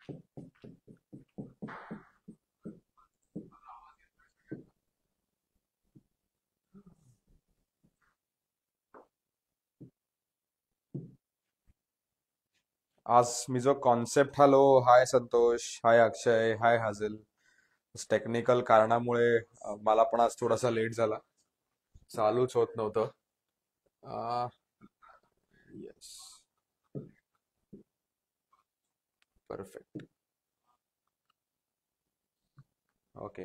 आज मी जो concept hello hi Santosh हाय अक्षय हाय हाजिल technical कारणामुळे मला पण आज थोडासा लेट झाला. चालूच होत नव्हतं. येस. परफेक्ट. ओके.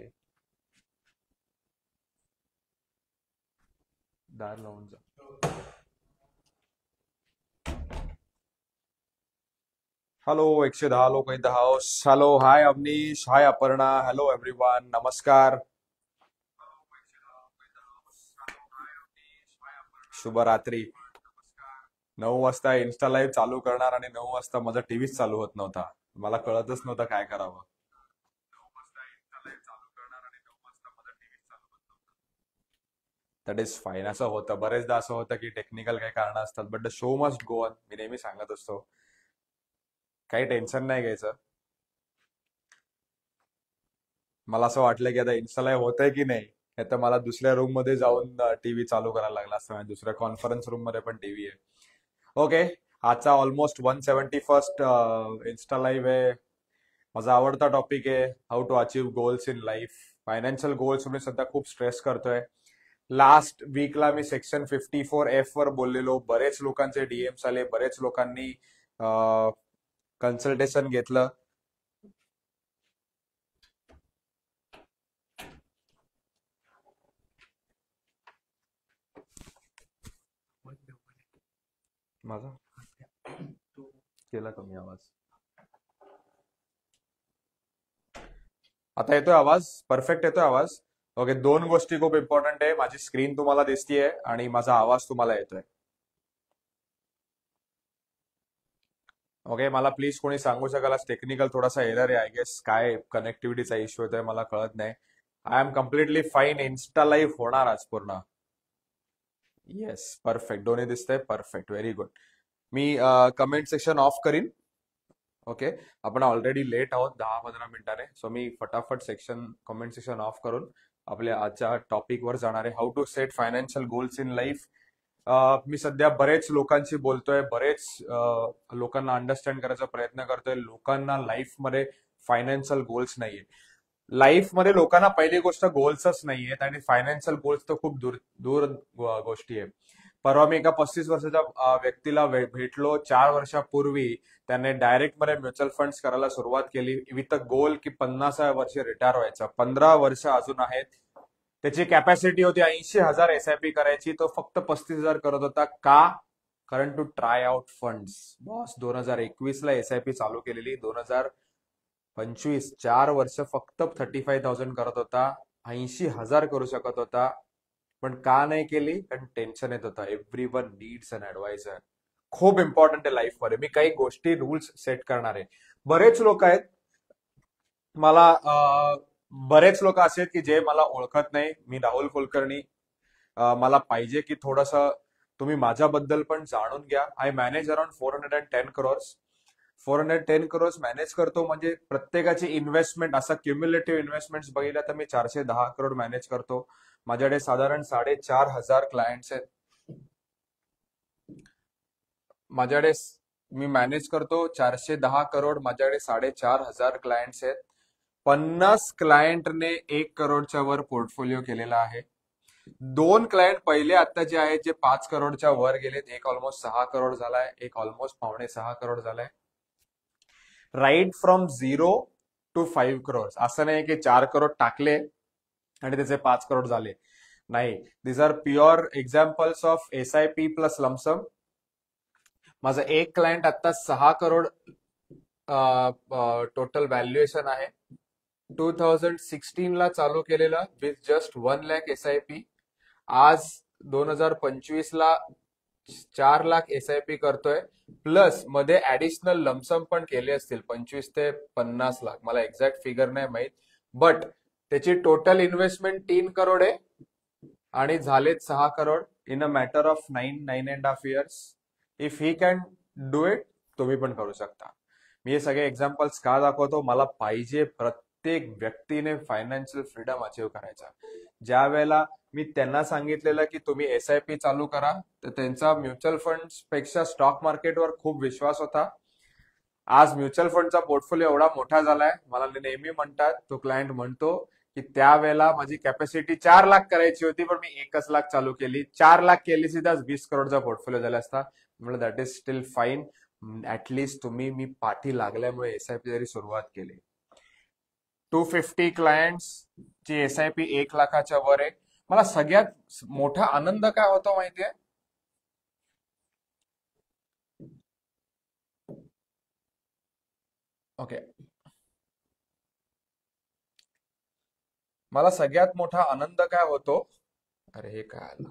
दार लावून जा. हॅलो 110 लोक in the house. Hello hi Avneesh hi Aparna hello everyone नमस्कार. शुभ रात्री. 9 वाजता इन्स्टा लाईव्ह चालू करणार आणि 9 वाजता माझा टीव्हीच चालू होत नव्हता. मला कळतच नव्हतं काय करावं. That is fine. असं होतं बरेचदा, असं होतं की टेक्निकल काही कारण असतात but the show must go on. मी नेहमी सांगत असतो काही टेन्शन नाही घ्यायचं. मला असं वाटलं की आता इन्स्टा लाईव्ह होतंय की नाही, हे तर मला दुसऱ्या रूम मध्ये जाऊन टीव्ही चालू करायला लागला असतं. म्हणजे दुसऱ्या कॉन्फरन्स रूम मध्ये पण टीव्ही आहे. ओके. आजचा ऑलमोस्ट 171st इन्स्टा लाईव्ह आहे. माझा आवडता टॉपिक आहे how to achieve goals in life. Financial goals मी सध्या खूप स्ट्रेस करतोय. लास्ट वीकला मी सेक्शन 54F वर बोललेलो. बरेच लोकांचे डीएम्स आले, बरेच लोकांनी कन्सल्टेशन घेतलं. माझा केला कमी आवाज. आता येतोय आवाज? परफेक्ट येतोय आवाज? ओके. दोन गोष्टी खूप इम्पॉर्टंट आहे. माझी स्क्रीन तुम्हाला दिसतीये आणि माझा आवाज तुम्हाला येतोय. ओके. मला प्लीज कोणी सांगू शकाल, टेक्निकल थोडासा एरर आहे आय गेस. काय कनेक्टिव्हिटीचा इश्यू येतोय मला कळत नाही. I am completely fine. Insta live होणार आज पूर्ण. येस. परफेक्ट. दोन्ही दिसतंय. Perfect. Very good. Me comment section of करीन. ओके. आपण ऑलरेडी लेट आहोत 10-15 मिनिटाने. सो मी फटाफट कमेंट सेक्शन ऑफ करून आपल्या आजच्या टॉपिक वर जाणार आहे. How to set financial goals in life. मी सध्या बरेच लोकांशी बोलतोय, बरेच लोकांना अंडरस्टँड करायचा प्रयत्न करतोय. लोकांना लाईफमध्ये फायनान्शियल गोल्स नाहीये. लाईफमध्ये लोकांना पहिली गोष्ट गोल्सच नाहीयेत आणि फायनान्शियल गोल्स तर खूप दूर दूर गोष्टी आहे. परवा मी एका 35 वर्षाच्या व्यक्तीला भेटलो. 4 वर्षापूर्वी त्याने डायरेक्ट मध्ये म्युच्युअल फंड्स करायला सुरुवात केली विथ अ गोल की 50व्या वर्षी रिटायर व्हायचं. 15 वर्ष अजून आहेत. त्याची कॅपॅसिटी होती 80,000 एसआयपी करायची. तो फक्त 35,000 करत होता. का? कारण to try out funds. Boss 2021ला एसआयपी चालू केलेली. 2025 4 वर्ष फक्त 35,000 करत होता. 80,000 करू शकत होता. पण का नाही केली? कारण टेन्शन येत होता. एव्हरी वन नीड्स अन ऍडवायझर. खूप इम्पॉर्टंट आहे लाईफमध्ये. मी काही गोष्टी रूल्स सेट करणार आहे. बरेच लोक आहेत मला बरेच लोक असे आहेत की जे मला ओळखत नाही. मी राहुल कुलकर्णी. मला पाहिजे की थोडस तुम्ही माझ्याबद्दल पण जाणून घ्या. I manage around 410 crores. 410 crores manage करतो. म्हणजे प्रत्येकाची इन्व्हेस्टमेंट, असा क्युम्युलेटिव्ह इन्व्हेस्टमेंट बघितल्या तर मी 410 crore मॅनेज करतो. माझ्याकडे साधारण 4,500 क्लायंट्स आहेत. माझ्याकडे मी मॅनेज करतो 410 crore. माझ्याकडे 4,500 क्लायंट्स आहेत. 50 क्लायंटने 1 करोडच्या वर पोर्टफोलिओ केलेला आहे. 2 क्लायंट पहिले आता जे आहेत जे 5 करोडच्या वर गेलेत. एक ऑलमोस्ट 6 करोड झालाय, एक ऑलमोस्ट 5.6 करोड झालाय. Right from 0 to 5 crores. असं नाही की 4 करोड टाकले आणि त्याचे 5 करोड झाले. नाही. This are pure examples of SIP plus lump sum. माझं एक क्लायंट आता 6 करोड टोटल व्हॅल्युएशन आहे. 2016ला चालू केलेलं विथ जस्ट 1 लाख एसआयपी. आज 2025ला 4 लाख एसआयपी करतोय. प्लस मध्ये ऍडिशनल लमसम पण केले असतील 25 ते 50 लाख. मला एक्झॅक्ट फिगर नाही माहित. बट त्याची टोटल इन्व्हेस्टमेंट 3 करोड आहे आणि झालेत 6 crore in a matter of 9.5 years. If he can do it, तुम्ही पण करू शकता. मी हे सगळे एक्झाम्पल्स का दाखवतो, मला पाहिजे प्रत्येक व्यक्तीने फायनान्शियल फ्रीडम अचीव करायचा. ज्या वेळेला मी त्यांना सांगितलेलं की तुम्ही SIP चालू करा, तर त्यांचा म्युच्युअल फंड पेक्षा स्टॉक मार्केटवर खूप विश्वास होता. आज म्युच्युअल फंडचा पोर्टफोलिओ एवढा मोठा झालाय, मला नेहमी म्हणतात, तो क्लायंट म्हणतो की त्यावेळेला माझी कॅपॅसिटी 4 लाख करायची होती, पण मी 1 लाख चालू केली. 4 लाख केली सीधाच 20 करोडचा पोर्टफोलिओ झाला असता. म्हणजे that is steel fine. At least तुम्ही मी पाठी लागल्यामुळे SIP जरी सुरुवात केली. 250 क्लायंट्स ची SIP 1 लाखाच्या वर आहे. मला सगळ्यात मोठा आनंद काय होतो माहितीये, ओके, मला सगळ्यात मोठा आनंद काय होतो, अरे हे काय आलं,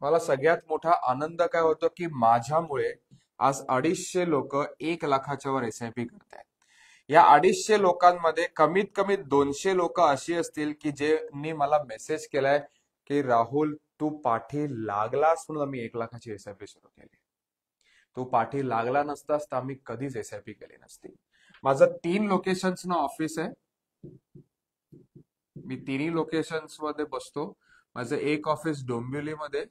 मला सगळ्यात मोठा आनंद काय होतो की माझ्यामुळे आज 250 लोक 1 लाखाच्या वर SIP करतायत. या 250 लोकांमध्ये कमीत कमी 200 लोक अशी असतील की ज्यांनी मला मेसेज केलाय की राहुल तू पाठी लागलास म्हणून आम्ही 1 लाखाची SIP सुरू केली. तू पाठी लागला नसतास तर आम्ही कधीच SIP केली नसती. माझं 3 लोकेशन्स ना ऑफिस आहे. मी 3 लोकेशन्स मध्ये बसतो. माझं एक ऑफिस डोंबिवलीमध्ये,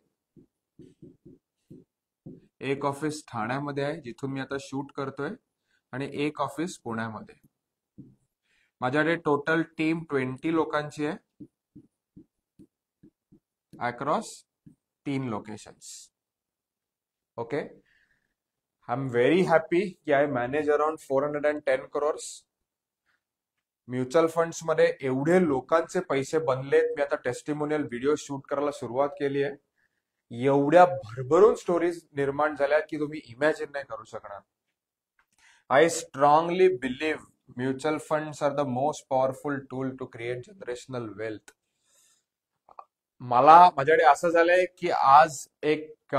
एक ऑफिस ठाण्यामध्ये आहे जिथून मी आता शूट करतोय, आणि एक ऑफिस पुण्यामध्ये. माझ्याकडे टोटल टीम 20 लोकांची आहे across 3 locations. Okay, I am very happy की I manage around 410 crores. Mutual funds मध्ये एवढे लोकांचे पैसे बनलेत. मी आता टेस्टिमोनियल व्हिडिओ शूट करायला सुरुवात केली आहे. एवढ्या भरभरून स्टोरीज निर्माण झाल्या की तुम्ही इमॅजिन नाही करू शकणार. I strongly believe mutual funds are the most powerful tool to create generational wealth. मला माझ्याकडे असं झालंय की आज एक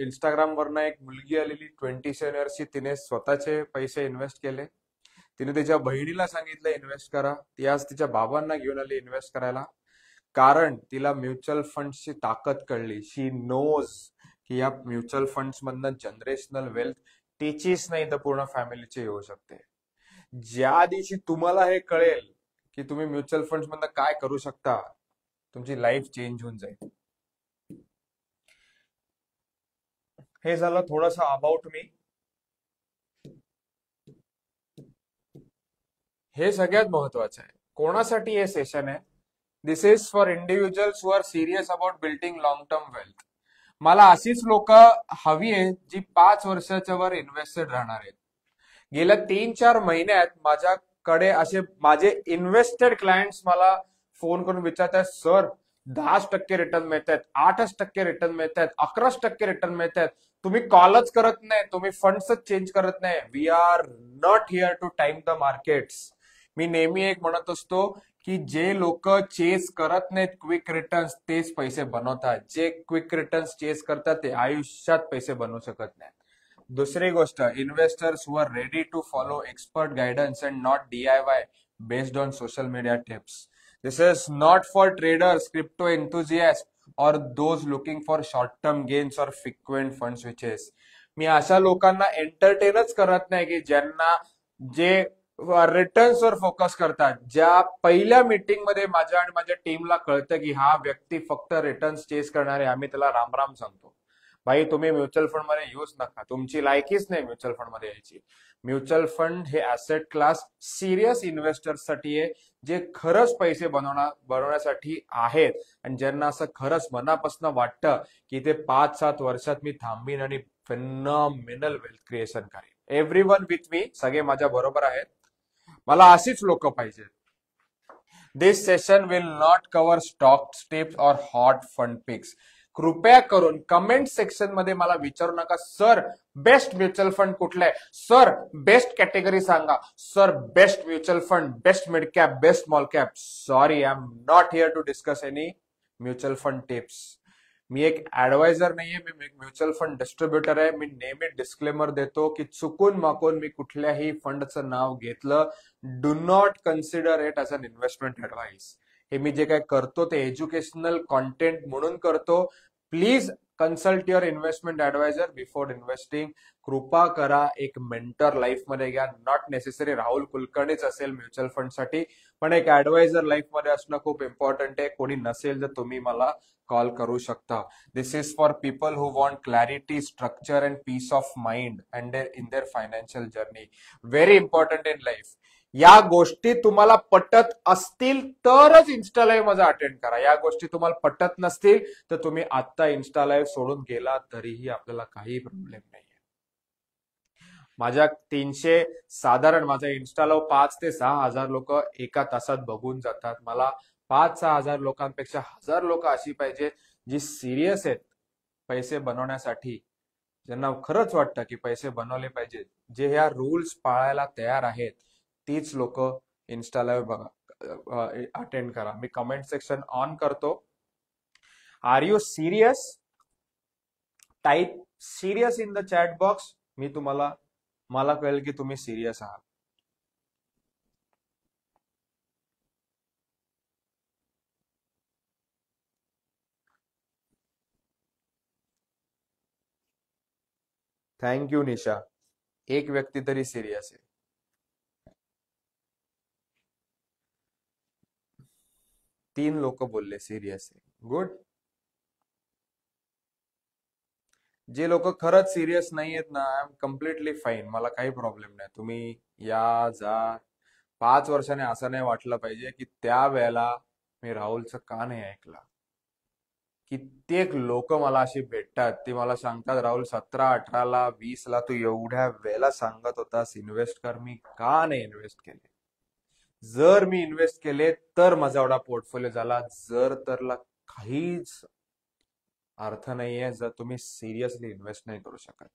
इंस्टाग्राम वरनं एक मुलगी आलेली 27 इयर्सची, तिने स्वतःचे पैसे इन्व्हेस्ट केले. तिने तिच्या बहिणीला सांगितलं इन्व्हेस्ट करा. ती आज तिच्या बाबांना घेऊन आली इन्व्हेस्ट करायला, कारण तिला म्युच्युअल फंड्सची ताकद कळली. शी नोज की या म्युच्युअल फंड्स मधनं जनरेशनल वेल्थ तिचीच नाही तर पूर्ण फॅमिलीची येऊ शकते. ज्या दिवशी तुम्हाला हे कळेल की तुम्ही म्युच्युअल फंड्स मधनं काय करू शकता, तुमची लाईफ चेंज होऊन जाईल. हे झालं थोडंसं अबाउट मी. हे सगळ्यात महत्वाचं आहे. कोणासाठी हे सेशन आहे? This is for individuals who are serious about building long term wealth. मला अशीच लोक हवी आहेत जी 5 वर्षाच्या वर इन्व्हेस्टेड राहणार आहेत. गेल्या 3-4 महिन्यात माझ्याकडे असे माझे इन्व्हेस्टेड क्लायंट्स मला फोन करून विचारतात, सर 10% रिटर्न मिळत आहेत, 8% रिटर्न मिळत आहेत, 11% रिटर्न मिळत आहेत, तुम्ही कॉलच करत नाही, तुम्ही फंड्सच चेंज करत नाही. We are not here to time the markets. मी नेहमी एक म्हणत असतो की जे लोक चेस करत नाहीत क्विक रिटर्न्स, तेच पैसे बनवतात. जे क्विक रिटर्न्स चेस करतात ते आयुष्यात पैसे बनवू शकत नाहीत. दुसरी गोष्ट, investors who are ready to follow expert guidance and not DIY based on social media tips. This is not for traders, crypto enthusiast or those looking for short term gains or frequent fund switches. मी अशा लोकांना एंटरटेनच करत नाही की ज्यांना जे returns वर focus करतात. ज्या पहिल्या मीटिंग मध्ये माझ्या आणि माझ्या टीमला कळतं की हा व्यक्ती फक्त रिटर्न्स चेस करणार आहे, आम्ही त्याला रामराम सांगतो. भाई तुम्ही म्युच्युअल फंड मध्ये यूज नका, तुमची लायकीच नाही म्युच्युअल फंड मध्ये यायची. म्युच्युअल फंड हे ऍसेट क्लास सिरियस इन्व्हेस्टर्स साठी आहे, जे खरंच पैसे बनवण्यासाठी आहेत आणि ज्यांना असं खरंच मनापासून वाटतं की ते 5-7 वर्षात मी थांबीन आणि फेनॉमिनल वेल्थ क्रिएशन करेन. एव्हरीवन विथ मी, सगळे माझ्या बरोबर आहेत. मला अशीच लोक पाहिजे. This session will not cover stock tips or hot fund picks. कृपया करून कमेंट सेक्शन मध्ये मला विचारू नका, सर बेस्ट म्युच्युअल फंड कुठला आहे, सर बेस्ट कॅटेगरी सांगा, sir best mutual fund, best mid cap, best small cap. Sorry, I am not here to discuss any mutual fund tips. मी एक ऍडवायझर नाहीये, मी एक म्युच्युअल फंड डिस्ट्रीब्युटर आहे. मी नेहमी disclaimer देतो की चुकून माकून मी कुठल्याही फंडचं नाव घेतलं, do not consider it as an investment advice. हे मी जे काय करतो ते एज्युकेशनल कॉन्टेंट म्हणून करतो. Please consult your investment adviser before investing. कृपा करा, एक मेंटर लाईफमध्ये घ्या. नॉट नेसेसरी राहुल कुलकर्णीच असेल म्युच्युअल फंडसाठी, पण एक ऍडवायझर लाईफमध्ये असणं खूप इम्पॉर्टंट आहे. कोणी नसेल तर तुम्ही मला कॉल करू शकता. This is for people who want clarity, structure, and peace of mind and in their financial journey. Very important in life. या गोष्टी तुम्हाला पटत असतील तरच इन्स्टा लाईव्ह माझा अटेंड करा. या गोष्टी तुम्हाला पटत नसतील तर तुम्ही आता इन्स्टा लाईव्ह सोडून गेला तरीही आपल्याला काही प्रॉब्लेम नाही. माझ्या साधारण माझ्या इन्स्टाला 5 ते 6 हजार लोक एका तासात बघून जातात. मला 5-6 हजार लोकांपेक्षा 1000 लोक अशी पाहिजे जी सिरियस आहेत पैसे बनवण्यासाठी, ज्यांना खरंच वाटतं की पैसे बनवले पाहिजे, जे ह्या रूल्स पाळायला तयार आहेत, तीच लोक इन्स्टाला बघा, अटेंड करा. मी कमेंट सेक्शन ऑन करतो. Are you serious? Type serious in the chat box. मला कळेल की तुम्ही सिरियस आहात. थँक्यू निशा. एक व्यक्ती तरी सिरियस आहे. तीन लोक बोलले सिरियस आहे. गुड. जे लोक खरंच सिरियस नाही आहेत ना, आय एम कम्प्लिटली फाईन. मला काही प्रॉब्लेम नाही. तुम्ही या जा. 5 वर्षाने असं नाही वाटलं पाहिजे की त्या वेळेला मी राहुलचं का नाही ऐकलं. कित्येक लोक मला अशी भेटतात, ती मला सांगतात, राहुल 17, 18, 20ला तू एवढ्या वेळेला सांगत होतास इन्व्हेस्ट कर, मी का नाही इन्व्हेस्ट केले. जर मी इन्व्हेस्ट केले तर माझा एवढा पोर्टफोलिओ झाला. जर तरला काहीच अर्थ नाहीये जर तुम्ही सिरियसली इन्व्हेस्ट नाही करू शकत.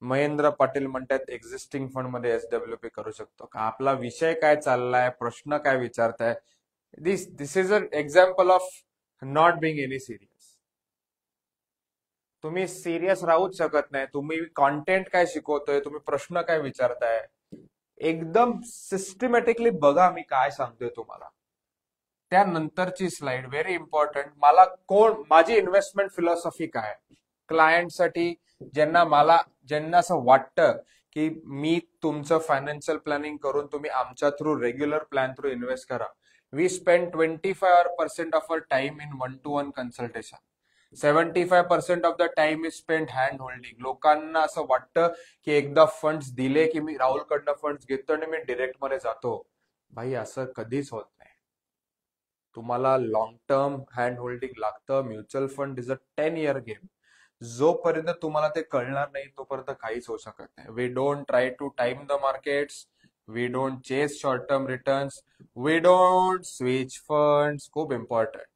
महेंद्र पाटील म्हणतात एक्झिस्टिंग फंड मध्ये SWP करू शकतो का. आपला विषय काय चाललाय, प्रश्न काय विचारताय. This is an example of not being any serious. तुम्ही सिरियस राहूच शकत नाही. तुम्ही कॉन्टेंट काय शिकवतोय, तुम्ही प्रश्न काय विचारताय, एकदम सिस्टमॅटिकली बघा मी काय सांगतोय तुम्हाला. त्यानंतरची स्लाइड व्हेरी इम्पॉर्टंट. माझी इन्व्हेस्टमेंट फिलॉसॉफी काय क्लायंटसाठी, ज्यांना असं वाटतं की मी तुमचं फायनान्शियल प्लॅनिंग करून तुम्ही आमच्या through regular plan through invest करा. We spend 25% of our time in 1-to-1 consultation. 75% of the time is spend hand holding. लोकांना असं वाटतं की एकदा फंड्स दिले की मी राहुलकडनं फंड्स घेतो आणि मी डिरेक्ट मध्ये जातो. भाई असं कधीच होत नाही. तुम्हाला लॉंग टर्म हँड होल्डिंग लागतं. Mutual fund is a 10-year game. जोपर्यंत तुम्हाला ते कळणार नाही तोपर्यंत काहीच होऊ शकत नाही. We don't try to time the markets. We don't chase short term returns. We don't switch funds. खूप important.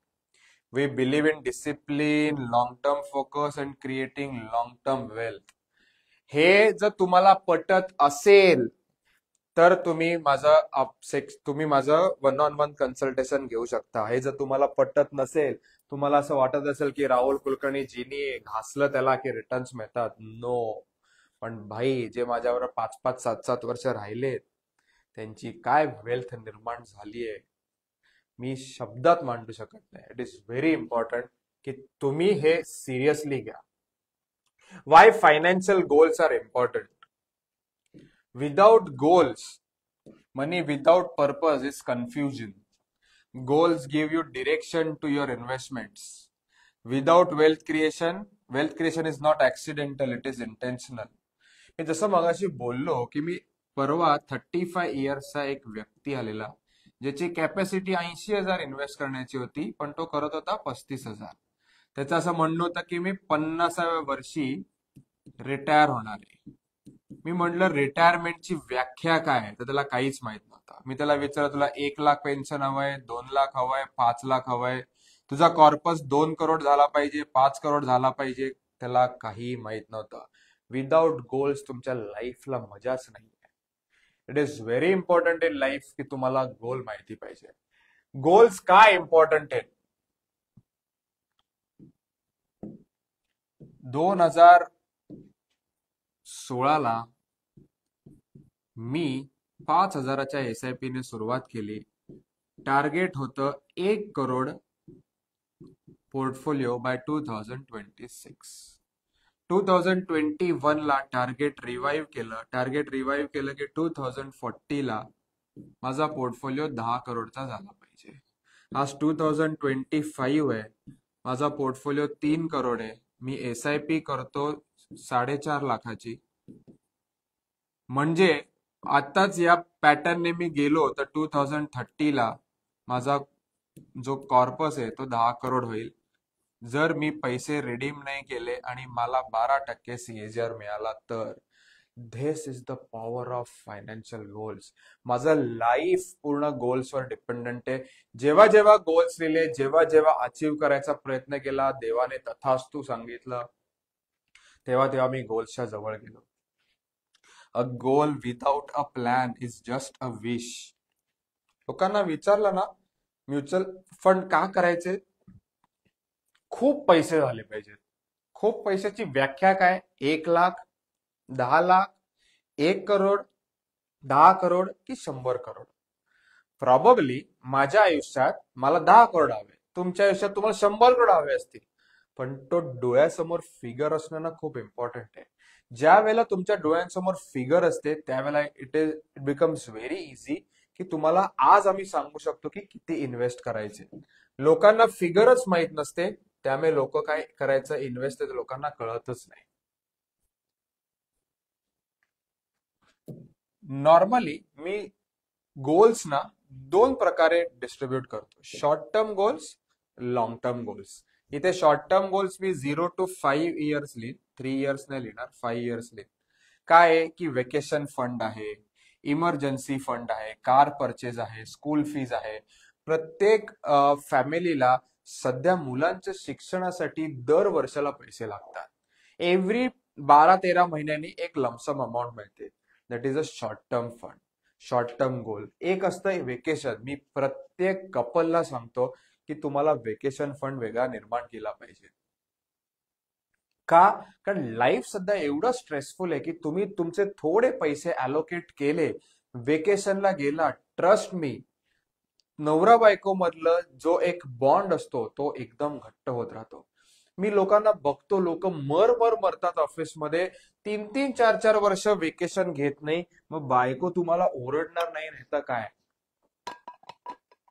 We believe in discipline, long term focus and creating long term wealth. हे जर तुम्हाला पटत असेल तर तुम्ही माझं 1-on-1 कन्सल्टेशन घेऊ शकता. हे जर तुम्हाला पटत नसेल, तुम्हाला असं वाटत असेल की राहुल कुलकर्णी जिनी घासलं त्याला की रिटर्न्स मिळतात, नो. पण भाई जे माझ्यावर 5-5, 7-7 वर्ष राहिलेत त्यांची काय वेल्थ निर्माण झालीये मी शब्दात मांडू शकत नाही. इट इज व्हेरी इम्पॉर्टंट की तुम्ही हे सिरियसली घ्या. Why financial goals are important. Without goals, money without purpose is confusion. Goals give you direction to your investments. Without wealth creation is not accidental, it is intentional. मी जसं मगाशी बोललो की मी परवा 35 इयर्सचा एक व्यक्ती आलेला ज्याची कॅपॅसिटी 80,000 इन्व्हेस्ट करण्याची होती, पण तो करत होता 35,000. त्याचं असं म्हणणं होतं की मी 50व्या वर्षी रिटायर होणार आहे. मी म्हटलं रिटायरमेंटची व्याख्या काय आहे, तर त्याला काहीच माहित नव्हतं. मी त्याला विचारलं तुला 1 लाख पेन्शन हवंय, 2 लाख हवंय, 5 लाख हवंय, तुझा कॉर्पस 2 करोड झाला पाहिजे, 5 करोड झाला पाहिजे, त्याला काही माहित नव्हतं. विदाउट गोल्स तुमच्या लाईफला मजाच नाही. It is very important in life की तुम्हाला गोल माहिती पाहिजे. गोल्स काय इम्पॉर्टंट आहेत. 2016ला मी 5,000च्या SIP ने सुरुवात केली टार्गेट होतं 1 करोड पोर्टफोलिओ बाय 2026. 2021ला टार्गेट रिवाईव्ह केलं की 2040ला माझा पोर्टफोलिओ 10 करोडचा झाला पाहिजे. आज 2025 आहे, माझा पोर्टफोलिओ 3 करोड आहे. मी SIP करतो 4.5 लाखाची. म्हणजे आताच या पॅटर्नने मी गेलो तर 2030ला माझा जो कॉर्पस आहे तो 10 करोड होईल. जर मी पैसे रिडीम नाही केले आणि मला 12% CAGR मिळाला तर. This is the power of financial goals. माझं लाईफ पूर्ण गोल्सवर डिपेंडंट आहे. जेव्हा जेव्हा गोल्स लिहिले, जेव्हा जेव्हा अचीव्ह करायचा प्रयत्न केला, देवाने तथास्तु सांगितलं, तेव्हा तेव्हा मी गोल्सच्या जवळ गेलो. A goal without a plan is just a wish. लोकांना विचारलं ना म्युच्युअल फंड का करायचे, खूप पैसे झाले पाहिजेत. खूप पैशाची व्याख्या काय? 1 लाख, 10 लाख, 1 करोड, 10 करोड की 100 करोड. प्रॉबेबली माझ्या आयुष्यात मला 10 करोड हवे, तुमच्या आयुष्यात तुम्हाला 100 करोड हवे असतील. पण तो डोळ्यासमोर फिगर असणं ना खूप इम्पॉर्टंट आहे. ज्या वेळेला तुमच्या डोळ्यांसमोर फिगर असते त्यावेळेला इट बिकम्स व्हेरी इझी की तुम्हाला आज आम्ही सांगू शकतो की किती इन्व्हेस्ट करायचे. लोकांना फिगरच माहित नसते, त्यामुळे लोक काय करायचं इन्व्हेस्ट ते लोकांना कळतच नाही. नॉर्मली मी गोल्स ना 2 प्रकारे डिस्ट्रीब्यूट करतो, short term goals, long term goals. इथे शॉर्ट टर्म गोल्स मी 0 to 5 इयर्स लिहिन, 3 इयर्स नाही लिहिणार, 5 इयर्स लिहिन. काय आहे की वेकेशन फंड आहे, इमर्जन्सी फंड आहे, कार परचेज आहे, स्कूल फीज आहे. प्रत्येक फॅमिलीला सध्या मुलांच्या शिक्षणासाठी दर वर्षाला पैसे लागतात. एव्हरी 12-13 महिन्यांनी एक लमसम अमाऊंट मिळते. That is a short term fund, short term goal. एक असतं वेकेशन. मी प्रत्येक कपलला सांगतो की तुम्हाला वेकेशन फंड वेगळा निर्माण केला पाहिजे. का? कारण लाईफ सध्या एवढं स्ट्रेसफुल आहे की तुम्ही तुमचे थोडे पैसे अलोकेट केले, वेकेशनला गेला, ट्रस्ट मी, नवरा बायको मधलं जो एक बॉन्ड असतो तो एकदम घट्ट होत राहतो. मी लोकांना बघतो, लोक मरतात ऑफिसमध्ये, 3-3, 4-4 वर्ष वेकेशन घेत नाही. मग बायको तुम्हाला ओरडणार नाही तर काय?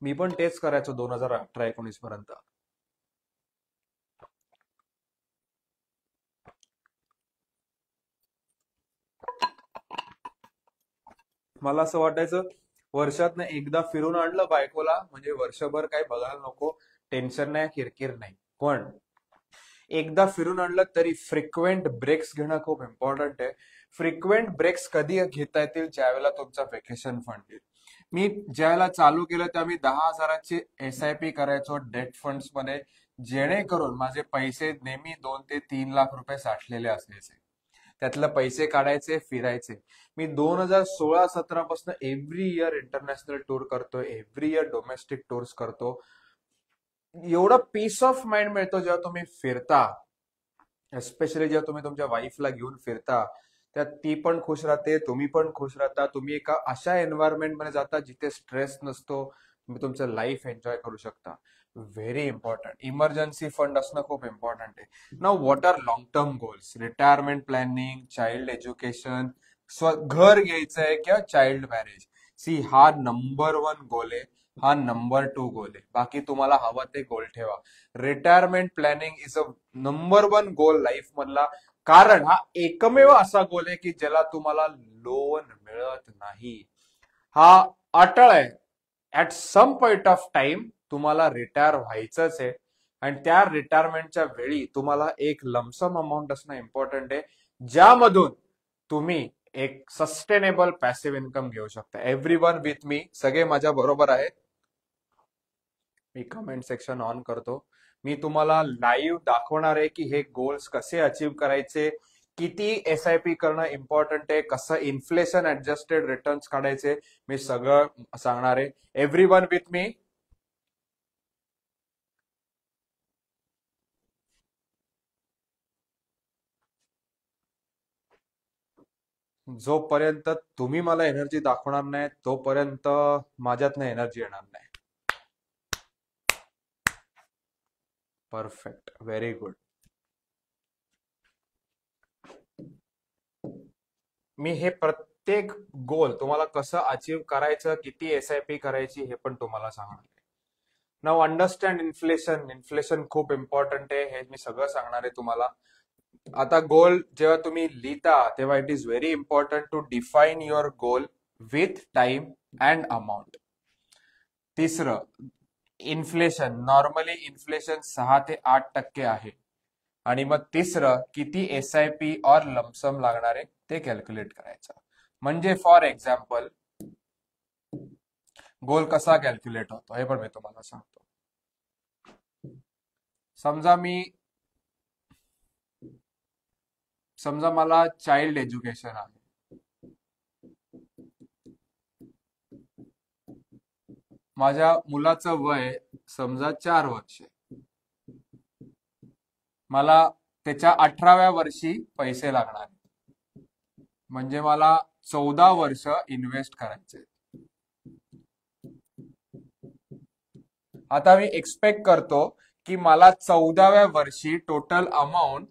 मी पण तेच करायचो 2018-19 पर्यंत. मला असं वाटायचं वर्षात एकदा फिरून आणलं बायकोला म्हणजे वर्षभर काही बघायला नको, टेन्शन नाही, किरकिर नाही. पण एकदा फिरून आणलं तरी फ्रिक्वेंट ब्रेक्स घेणं खूप इम्पॉर्टंट आहे. फ्रिक्वेंट ब्रेक्स कधी घेता येतील? ज्यावेळेला तुमचा वेकेशन फंड येईल. मी ज्यावेळेला चालू केलं तेव्हा मी 10,000ची SIP करायचो डेट फंड्स मध्ये, जेणेकरून माझे पैसे नेहमी 2 ते 3 लाख रुपये साठलेले असायचे. त्यातले पैसे काढायचे, फिरायचे. मी 2016-17 पासून एव्हरी इयर इंटरनॅशनल टूर करतोय, एव्हरी इयर डोमेस्टिक टूर्स करतो. एवढं पीस ऑफ माइंड मिळतो जेव्हा तुम्ही फिरता, एस्पेशली जेव्हा तुम्ही तुमच्या वाईफला घेऊन फिरता, त्यात ती पण खुश राहते, तुम्ही पण खुश राहता. तुम्ही एका अशा एन्व्हायरमेंट मध्ये जाता जिथे स्ट्रेस नसतो, तुम्ही तुमचं लाईफ एन्जॉय करू शकता. Very important. इमर्जन्सी फंड असणं खूप इम्पॉर्टंट आहे. Now what are long term goals? Retirement planning, child education, घर घ्यायचंय किंवा चाइल्ड मॅरेज. सी, हा नंबर 1 गोल आहे, हा नंबर 2 गोल आहे. बाकी तुम्हाला हवं ते गोल ठेवा. Retirement planning is a number 1 goal life मधला, कारण हा एकमेव असा गोल आहे की ज्याला तुम्हाला लोन मिळत नाही. हा अटळ आहे. At some point of time तुम्हाला रिटायर व्हायचंच आहे आणि त्या रिटायरमेंटच्या वेळी तुम्हाला एक लमसम अमाऊंट असणं इम्पॉर्टंट आहे, ज्यामधून तुम्ही एक सस्टेनेबल पॅसिव्ह इन्कम घेऊ शकता. Everyone with me? सगळे माझ्या बरोबर आहेत? मी कमेंट सेक्शन ऑन करतो. मी तुम्हाला लाईव्ह दाखवणार आहे की हे गोल्स कसे अचीव्ह करायचे, किती SIP करणं इम्पॉर्टंट आहे, कसं इन्फ्लेशन ऍडजस्टेड रिटर्न्स काढायचे, मी सगळं सांगणार आहे. एव्हरीवन विथ मी? जोपर्यंत तुम्ही मला एनर्जी दाखवणार नाही तोपर्यंत माझ्यातनं एनर्जी येणार नाही. Perfect, very good. मी हे प्रत्येक गोल तुम्हाला कसं अचीव करायचं, किती SIP करायची हे पण तुम्हाला सांगणार आहे. Now understand inflation. इन्फ्लेशन खूप इम्पॉर्टंट आहे, हे मी सगळं सांगणार आहे तुम्हाला. आता गोल जेव्हा तुम्ही लिहिता तेव्हा it is very important to define your goal with time and amount. तिसरं, इन्फ्लेशन. नॉर्मली इन्फ्लेशन 6 ते 8% आहे. आणि मग तिसरं, किती SIP और लमसम लागणार आहे ते कॅल्क्युलेट करायचं. म्हणजे फॉर एक्झाम्पल गोल कसा कॅल्क्युलेट होतो हे पण मी तुम्हाला सांगतो. समजा मला चाइल्ड एज्युकेशन आहे. माझ्या मुलाचं वय समजा 4 वर्ष. मला त्याच्या 18व्या वर्षी पैसे लागणार, म्हणजे मला 14 वर्ष इन्व्हेस्ट करायचे. आता मी एक्सपेक्ट करतो की मला 14व्या वर्षी टोटल अमाऊंट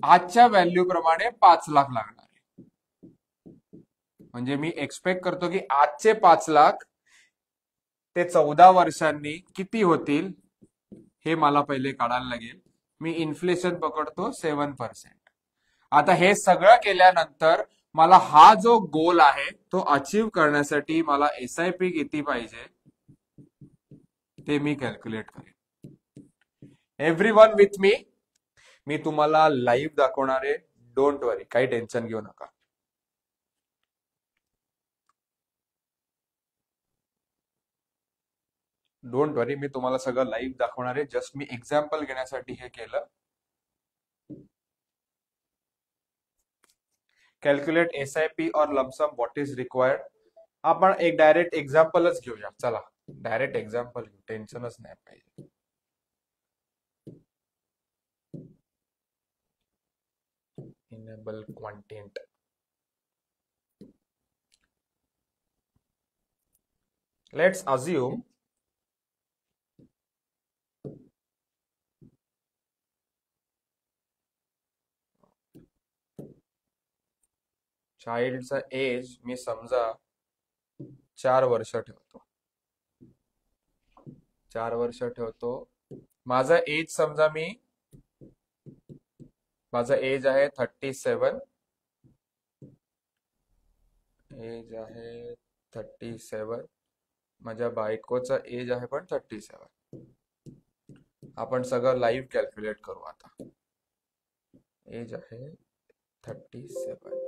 आजच्या व्हॅल्यू प्रमाणे 5 लाख लागणार आहे. म्हणजे मी एक्सपेक्ट करतो की आजचे 5 लाख ते 14 वर्षांनी किती होतील हे मला पहिले काढायला लागेल. मी इन्फ्लेशन पकडतो 7%. आता हे सगळं केल्यानंतर मला हा जो गोल आहे तो अचीव करण्यासाठी मला SIP किती पाहिजे ते मी कॅल्क्युलेट करेन. Everyone with me. मी तुम्हाला लाईव्ह दाखवणार आहे. डोंट वरी, काही टेन्शन घेऊ नका. डोंट वरी, मी तुम्हाला सगळं लाईव्ह दाखवणार आहे. जस्ट मी एक्झाम्पल घेण्यासाठी हे केलं. कॅल्क्युलेट SIP और लमसम व्हॉट इज रिक्वायर्ड. आपण एक डायरेक्ट एक्झाम्पलच घेऊया. चला डायरेक्ट एक्झाम्पल घेऊ, टेन्शनच नाही पाहिजे. Enable content. लेट्स अज्युम चाइल्डचा एज मी समजा 4 वर्ष ठेवतो. 4 वर्ष ठेवतो. माझा एज समजा माझा एज आहे 37. एज आहे 37. माझ्या बायकोचा एज आहे पण 37. आपण सगळं लाईव्ह कॅल्क्युलेट करू. आता एज आहे 37.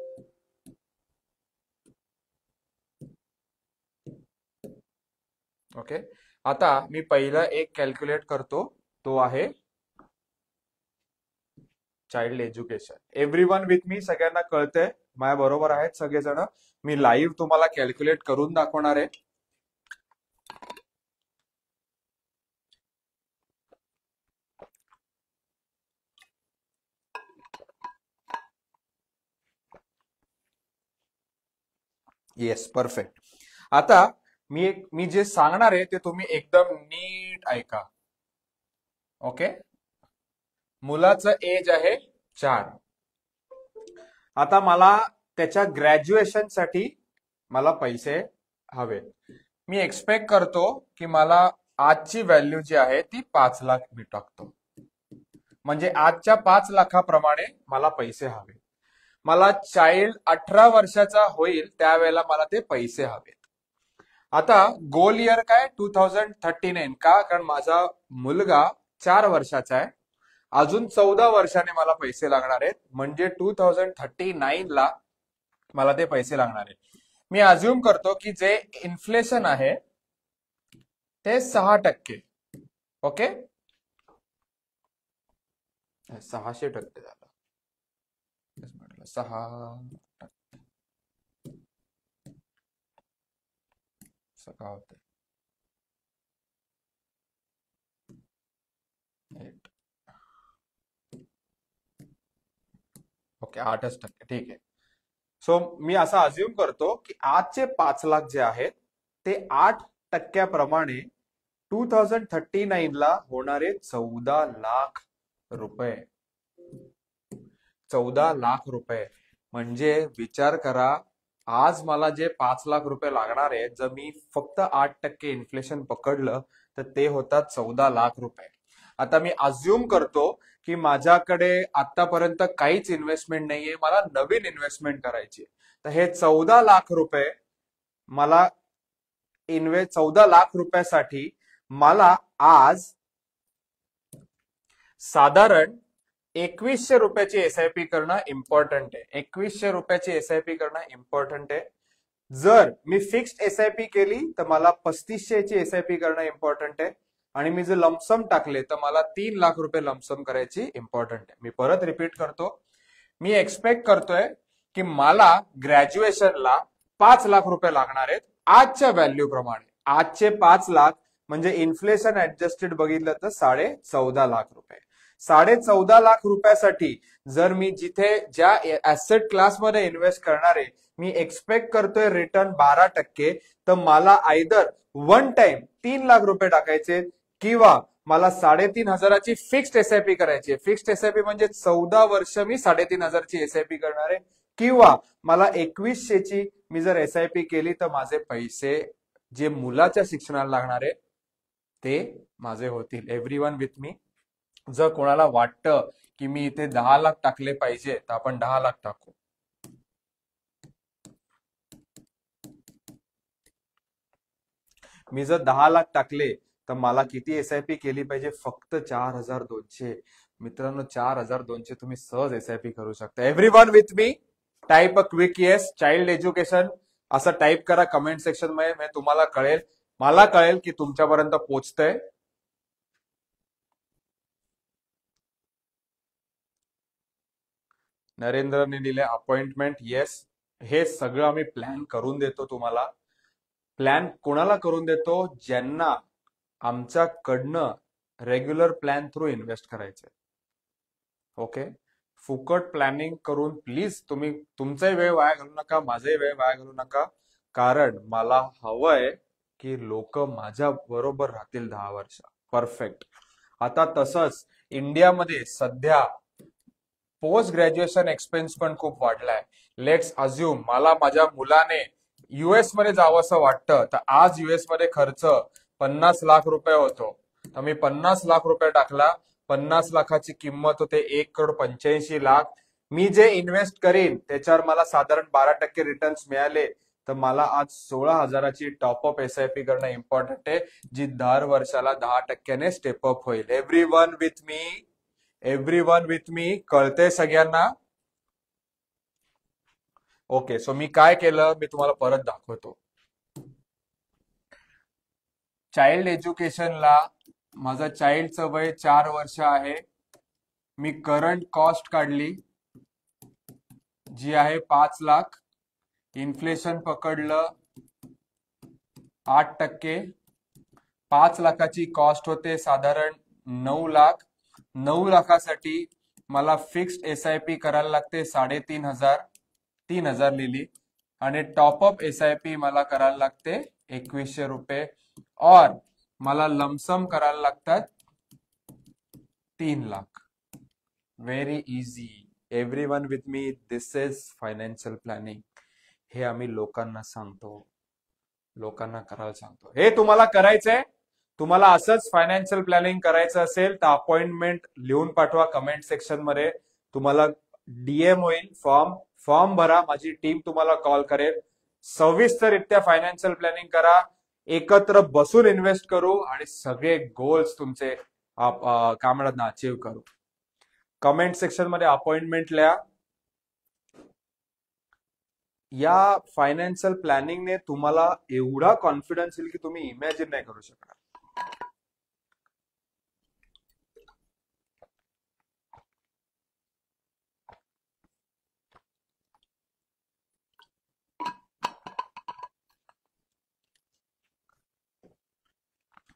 ओके. आता मी पहिला एक कॅल्क्युलेट करतो, तो आहे चाइल्ड एज्युकेशन. एव्हरीवन विथ मी. सगळ्यांना कळतंय, माझ्या बरोबर आहेत सगळेजण. मी लाईव्ह तुम्हाला कॅल्क्युलेट करून दाखवणार आहे. Yes, perfect. आता मी जे सांगणार आहे ते तुम्ही एकदम नीट ऐका. ओके. मुलाचं एज आहे 4. आता मला त्याच्या ग्रॅज्युएशन साठी मला पैसे हवे. मी एक्सपेक्ट करतो की मला आजची व्हॅल्यू जी आहे ती 5 लाख मी टाकतो. म्हणजे आजच्या 5 लाखाप्रमाणे मला पैसे हवे. मला चाइल्ड 18 वर्षाचा होईल त्यावेळेला मला ते पैसे हवेत. आता गोल इयर काय 2039. का? कारण माझा मुलगा 4 वर्षाचा आहे. अजून 14 वर्षाने मला पैसे लागणार आहेत. म्हणजे 2039 ला मला ते पैसे लागणार आहेत. मी अज्युम करतो की जे इन्फ्लेशन आहे ते 6%. ओके. 600% झालं. 6% का होते. ओके, 8%. ठीक आहे. सो मी असं अज्युम करतो की आजचे 5 लाख जे आहेत ते 8% 2039 ला होणारे 14 लाख रुपये. 14 लाख रुपये म्हणजे विचार करा, आज मला जे 5 लाख रुपये लागणार आहेत, जर मी फक्त 8% इन्फ्लेशन पकडलं तर ते होतात 14 लाख रुपये. आता मी अज्युम करतो की माझ्याकडे आतापर्यंत काहीच इन्व्हेस्टमेंट नाहीये, मला नवीन इन्व्हेस्टमेंट करायची. तर हे 14 लाख रुपये मला 14 लाख रुपयासाठी मला आज साधारण 2100 रुपयाची एसआयपी करणं इम्पॉर्टंट आहे. 2100 रुपयाची एसआयपी करणं इम्पॉर्टंट आहे. जर मी फिक्स्ड एसआयपी केली तर मला 3500 ची एसआयपी करणं इम्पॉर्टंट आहे. आणि मी जर लमसम टाकले तर मला 3 लाख रुपये लमसम करायची इम्पॉर्टंट आहे. मी परत रिपीट करतो, मी एक्सपेक्ट करतोय की मला ग्रॅज्युएशनला 5 लाख रुपये लागणार आहेत आजच्या व्हॅल्यू प्रमाणे. आजचे 5 लाख म्हणजे इन्फ्लेशन ऍडजस्टेड बघितलं तर 14.5 लाख रुपये. 14.5 लाख रुपयासाठी जर मी जिथे ज्या ऍसेट क्लासमध्ये इन्व्हेस्ट करणार आहे मी एक्सपेक्ट करतोय रिटर्न 12%, तर मला आयदर वन टाइम 3 लाख रुपये टाकायचे किंवा मला 3,500ची फिक्स्ड एसआयपी करायची आहे. फिक्स्ड एसआयपी म्हणजे 14 वर्ष मी 3,500ची एसआयपी करणार आहे, किंवा मला 2100ची मी जर एसआयपी केली तर माझे पैसे जे मुलाच्या शिक्षणाला लागणार आहे ते माझे होतील. एव्हरीवन विथ मी. जर कोणाला वाटतं की मी इथे 10 लाख टाकले पाहिजे तर आपण 10 लाख टाकू. मी जर 10 लाख टाकले तर मला किती एसआयपी केली पाहिजे? फक्त 4,200. मित्रांनो, 4,200 तुम्ही सहज एसआयपी करू शकता. Everyone with me. Type a quick yes. Child education असं टाईप करा कमेंट सेक्शन मध्ये. तुम्हाला कळेल, मला कळेल की तुमच्यापर्यंत पोहोचतंय. नरेंद्रने दिले अपॉइंटमेंट. येस, हे सगळं आम्ही प्लॅन करून देतो तुम्हाला. प्लॅन कोणाला करून देतो? ज्यांना आमच्याकडनं रेग्युलर प्लॅन थ्रू इन्व्हेस्ट करायचे. ओके, फुकट प्लॅनिंग करून प्लीज तुम्ही तुमचाही वेळ वाया घालू नका, माझाही वेळ वाया घालू नका. कारण मला हवंय की लोक माझ्या बरोबर राहतील 10 वर्ष. परफेक्ट. आता तसंच इंडियामध्ये सध्या पोस्ट ग्रॅज्युएशन एक्सपेन्स पण खूप वाढलाय. लेट्स अज्युम मला माझ्या मुलाने युएस मध्ये जावं असं वाटतं, तर आज युएस मध्ये खर्च 50 लाख रुपये होतो. तर मी 50 लाख रुपये टाकला, 50 लाखाची किंमत होते 1,85,00,000. मी जे इन्व्हेस्ट करीन त्याच्यावर मला साधारण 12% रिटर्न्स मिळाले तर मला आज 16,000ची टॉपअप एसआयपी करणं इम्पॉर्टंट आहे, जी दर वर्षाला 10%ने स्टेपअप होईल. Everyone with me. Everyone with मी. कळतंय सगळ्यांना? ओके, सो मी काय केलं मी तुम्हाला परत दाखवतो. चाइल्ड एज्युकेशनला माझं चाइल्डचं वय 4 वर्ष आहे. मी करंट कॉस्ट काढली जी आहे 5 लाख. इन्फ्लेशन पकडलं 8%. 5 लाखाची कॉस्ट होते साधारण 9 लाख. 9 लाखासाठी मला फिक्स्ड एसआयपी करायला लागते 3,500. 3,000 लिहिली. आणि टॉपअप एसआयपी मला करायला लागते 2100 रुपये. और मला लमसम करायला लागतात 3 lakh. Very easy. Everyone with me. This is financial planning. हे आम्ही लोकांना सांगतो, लोकांना करायला सांगतो. हे तुम्हाला करायचंय. तुम्हाला असंच फायनान्शियल प्लॅनिंग करायचं असेल तर अपॉइंटमेंट लिहून पाठवा कमेंट सेक्शन मध्ये. तुम्हाला डीएम होईल. फॉर्म भरा, माझी टीम तुम्हाला कॉल करेल. सविस्तररित्या फायनान्शियल प्लॅनिंग करा. एकत्र बसून इन्व्हेस्ट करू आणि सगळे गोल्स तुमचे काय म्हणतात ना अचीव्ह करू. कमेंट सेक्शन मध्ये अपॉइंटमेंट लिहा. या फायनान्शियल प्लॅनिंगने तुम्हाला एवढा कॉन्फिडन्स येईल की तुम्ही इमॅजिन नाही करू शकणार.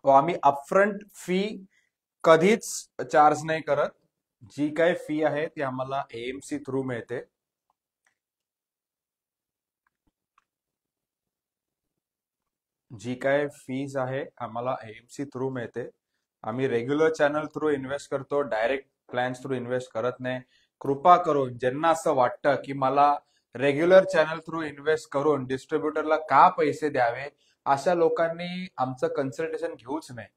आम्ही अपफ्रंट फी कधीच चार्ज नाही करत. जी काय फी आहे ती आम्हाला एएमसी थ्रू मिळते. जी काय फीज आहे आम्हाला एएमसी थ्रू मिळते. आम्ही रेग्युलर चॅनल थ्रू इन्व्हेस्ट करतो, डायरेक्ट प्लॅन्स थ्रू इन्व्हेस्ट करत नाही. कृपा करून ज्यांना असं वाटतं की मला रेग्युलर चॅनल थ्रू इन्व्हेस्ट करून डिस्ट्रीब्युटरला का पैसे द्यावे, अशा लोकांनी आमचं कन्सल्टेशन घेऊच नाही.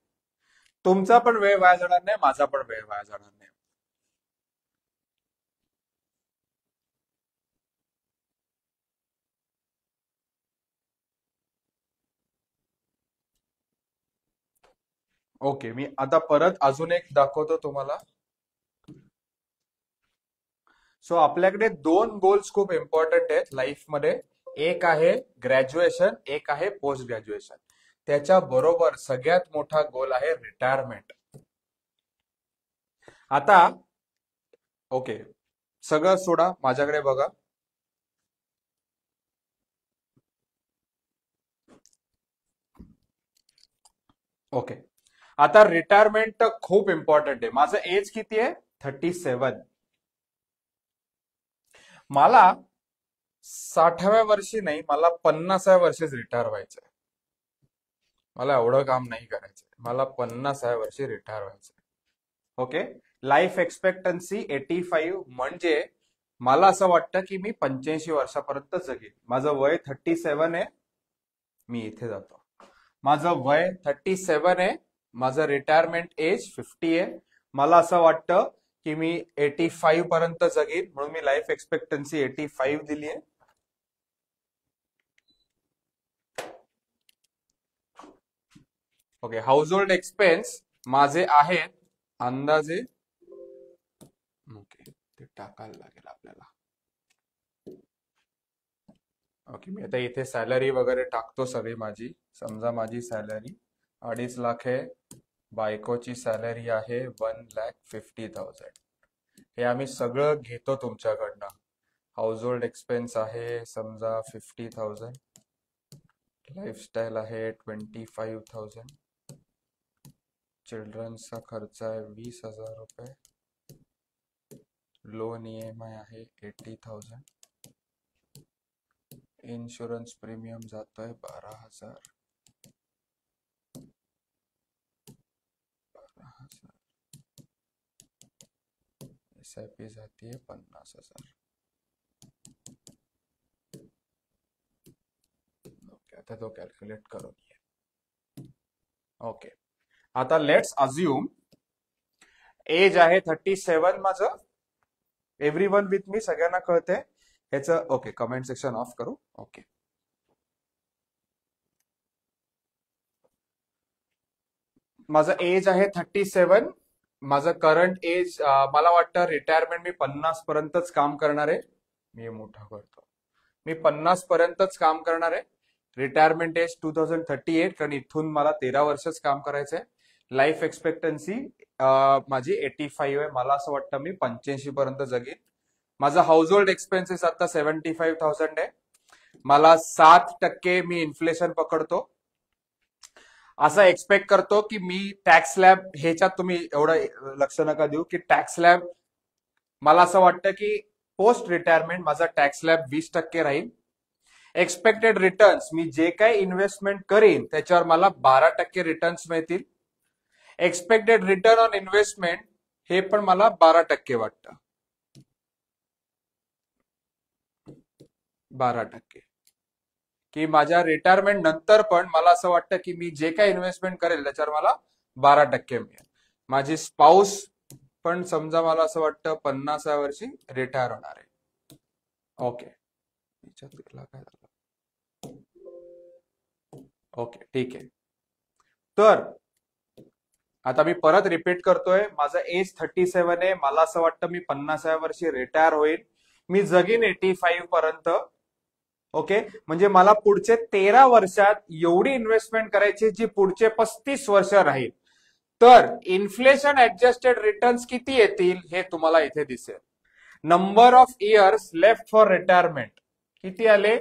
तुमचा पण वेळ वाया जाणार नाही, माझा पण वेळ वाया जाणार नाही. ओके, मी आता परत अजून एक दाखवतो तुम्हाला. सो आपल्याकडे दोन गोल्स खूप इम्पॉर्टंट आहेत लाईफमध्ये. एक आहे ग्रॅज्युएशन, एक आहे पोस्ट ग्रॅज्युएशन. त्याच्या बरोबर सगळ्यात मोठा गोल आहे रिटायरमेंट. आता ओके, सगळं सोडा, माझ्याकडे बघा. ओके, आता रिटायरमेंट खूप इम्पॉर्टंट आहे. माझं एज किती आहे? 37. मला 60व्या वर्षी नाही, मला 50व्या वर्षीच रिटायर व्हायचंय. मला एवढं काम नाही करायचंय, मला 50व्या वर्षी रिटायर व्हायचंय. ओके, लाईफ एक्सपेक्टन्सी 85, म्हणजे मला असं वाटतं की मी 85 वर्षापर्यंत जगेन. माझं वय 37 आहे, मी इथे जातो. माझं वय 37 आहे, माझं रिटायरमेंट एज 50 आहे. मला असं वाटतं की मी 85 पर्यंत जगेन, म्हणून मी लाईफ एक्सपेक्टन्सी 85 दिली आहे. ओके, हाऊस होल्ड एक्सपेन्स माझे आहेत अंदाजे, ओके ते टाकायला लागेल आपल्याला. ओके, मी आता इथे सॅलरी वगैरे टाकतो सगळी माझी. समजा माझी सॅलरी 2.5 लाख आहे, बायकोची सॅलरी आहे 1,50,000. हे आम्ही सगळं घेतो तुमच्याकडनं. हाऊस होल्ड एक्सपेन्स आहे समजा 50,000, लाईफस्टाईल आहे 25,000, चिल्ड्रन्सचा खर्च आहे 20,000 रुपये, लोन EMI आहे 80,000, इन्शुरन्स प्रीमियम जातोय 12,000, SIP जातीये 50,000. ओके, आता तो कॅल्क्युलेट करून घे. ओके, आता लेट्स अज्युम एज आहे 37 माझं. एव्हरीवन विथ मी, सगळ्यांना कळते ह्याचं? ओके, कमेंट सेक्शन ऑफ करू. ओके, माझं एज आहे 37. माझं करंट एज, मला वाटतं रिटायरमेंट मी 50 पर्यंतच काम करणार आहे. मी मोठा करतो, मी 50 पर्यंतच काम करणार आहे. रिटायरमेंट एज 2038, कारण इथून मला 13 वर्षच काम करायचंय. लाईफ एक्सपेक्टन्सी माझी 85 आहे, मला असं वाटतं मी 85 पर्यंत जगेन. माझा हाऊस होल्ड एक्सपेन्सेस आता 75,000 आहे. मला 7% मी इन्फ्लेशन पकडतो. असं एक्सपेक्ट करतो की मी टॅक्स स्लॅब, ह्याच्यात तुम्ही एवढं लक्ष नका देऊ की टॅक्स स्लॅब, मला असं वाटतं की पोस्ट रिटायरमेंट माझा टॅक्स स्लॅब 20% राहील. एक्सपेक्टेड रिटर्न्स, मी जे काही इन्व्हेस्टमेंट करीन त्याच्यावर मला 12% रिटर्न्स मिळतील. एक्सपेक्टेड रिटर्न ऑन इन्व्हेस्टमेंट हे पण मला 12% वाटतं, 12%. की माझ्या रिटायरमेंट नंतर पण मला असं वाटतं की मी जे काही इन्व्हेस्टमेंट करेल त्याच्यावर मला 12% मिळेल. माझी स्पाऊस पण समजा मला असं वाटतं 50व्या वर्षी रिटायर होणार आहे. ओके, काय झालं? ओके, ठीक आहे. तर आता मी परत रिपीट करतोय, माझं एज 37 आहे, मला असं वाटतं मी 50व्या वर्षी रिटायर होईल. मी जगीन 85 पर्यंत. ओके, म्हणजे मला पुढचे 13 वर्षात एवढी इन्व्हेस्टमेंट करायची जी पुढचे 35 वर्ष राहील. तर इन्फ्लेशन ऍडजस्टेड रिटर्न्स किती येतील हे तुम्हाला इथे दिसेल. Number of years left for retirement किती आले?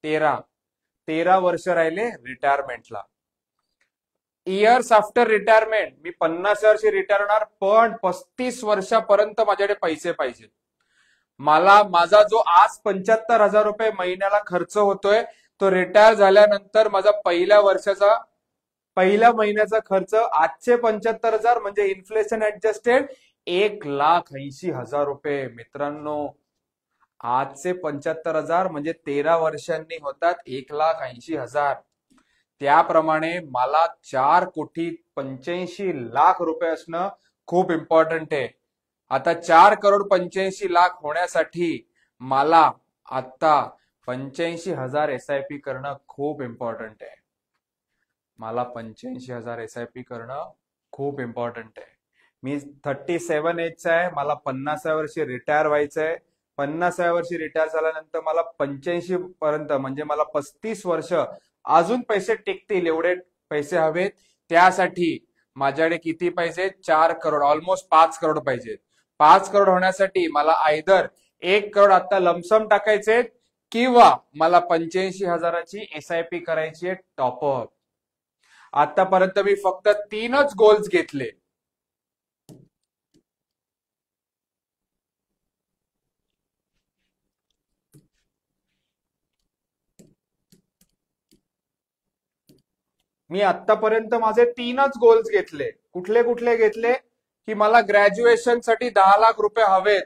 13 वर्ष राहिले रिटायरमेंटला. इयर्स आफ्टर रिटायरमेंट, मी 50 वर्षी रिटायर होणार, पण 35 वर्षापर्यंत माझ्याकडे पैसे पाहिजे. मला माझा जो आज 75,000 रुपये महिन्याला खर्च होतोय, तो रिटायर झाल्यानंतर माझा पहिल्या महिन्याचा खर्च आजचे 75,000 म्हणजे इन्फ्लेशन ऍडजस्टेड 1,80,000 रुपये. मित्रांनो, आजचे 75,000 म्हणजे 13 वर्षांनी होतात 1,80,000. त्याप्रमाणे मला 4,85,00,000 रुपये असणं खूप इम्पॉर्टंट आहे. आता 4,85,00,000 होण्यासाठी मला आता 85,000 SIP करणं खूप इम्पॉर्टंट आहे. मला 85,000 SIP करणं खूप इम्पॉर्टंट आहे. मी 37 एजचा आहे. मला 50व्या वर्षी रिटायर व्हायचंय. 50व्या वर्षी रिटायर झाल्यानंतर मला 85 पर्यंत म्हणजे मला 35 वर्ष अजून पैसे टिकतील एवढे पैसे हवेत. त्यासाठी माझ्याकडे किती पाहिजे? 4 करोड, ऑलमोस्ट 5 करोड पाहिजेत. 5 करोड होण्यासाठी मला आयदर 1 करोड आता लमसम टाकायचे किंवा मला 85,000ची SIP करायची आहे टॉपअप. आतापर्यंत मी फक्त 3च गोल्स घेतले. मी आतापर्यंत माझे 3च गोल्स घेतले. कुठले कुठले घेतले? की मला ग्रॅज्युएशन साठी 10 लाख रुपये हवेत.